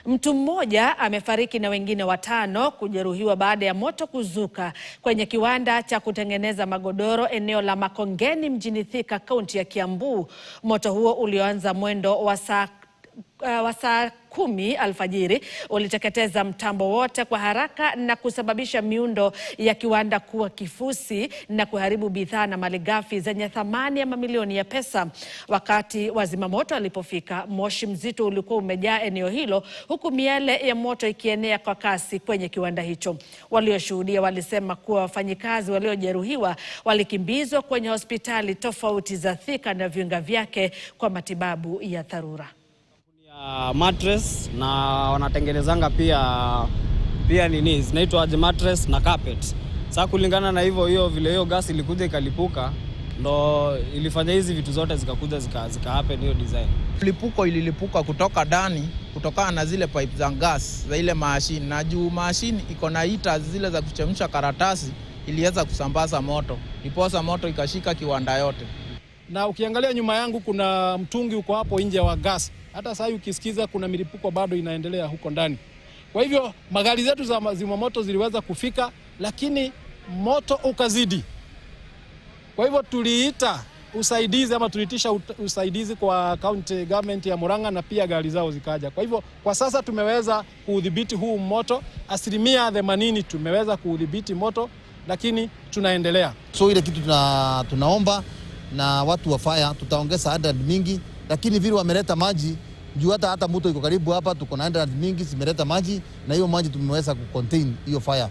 Mtu mmoja amefariki na wengine watano kujeruhiwa baada ya moto kuzuka kwenye kiwanda cha kutengeneza magodoro eneo la Makongeni mjini Thika, kaunti ya Kiambu. Moto huo ulioanza mwendo wa saa 10 alfajiri uliteketeza mtambo wote kwa haraka na kusababisha miundo ya kiwanda kuwa kifusi na kuharibu bidhaa na malighafi zenye thamani ya mamilioni ya pesa. Wakati wazima moto walipofika, moshi mzito ulikuwa umejaa eneo hilo, huku miale ya moto ikienea kwa kasi kwenye kiwanda hicho. Walioshuhudia walisema kuwa wafanyikazi waliojeruhiwa walikimbizwa kwenye hospitali tofauti za Thika na viunga vyake kwa matibabu ya dharura. Mattress na wanatengenezanga pia nini zinaitwa mattress na carpet. Sasa kulingana na hiyo vile hiyo gas ilikuja ikalipuka, ndo ilifanya hizi vitu zote zikakuja zika happen hiyo design. Lipuko ililipuka kutoka ndani kutokana na zile pipe za gas za ile machine, na juu machine iko na heaters zile za kuchemsha karatasi, iliweza kusambaza moto. Iposa moto ikashika kiwanda yote. Na ukiangalia nyuma yangu kuna mtungi uko hapo nje wa gas. Hata sasa ukisikiza kuna milipuko bado inaendelea huko ndani. Kwa hivyo magari zetu za zimamoto ziliweza kufika, lakini moto ukazidi. Kwa hivyo tuliita usaidizi ama tulitisha usaidizi kwa county government ya Murang'a na pia gari zao zikaja. Kwa hivyo kwa sasa tumeweza kuudhibiti huu moto, 80% tumeweza kuudhibiti moto, lakini tunaendelea. So ile kitu tunaomba na watu wa fire, tutaongeza hydrant mingi, lakini vile wameleta maji juu hata moto iko karibu hapa, tuko na hydrant mingi zimeleta maji, na hiyo maji tumeweza kucontain hiyo fire.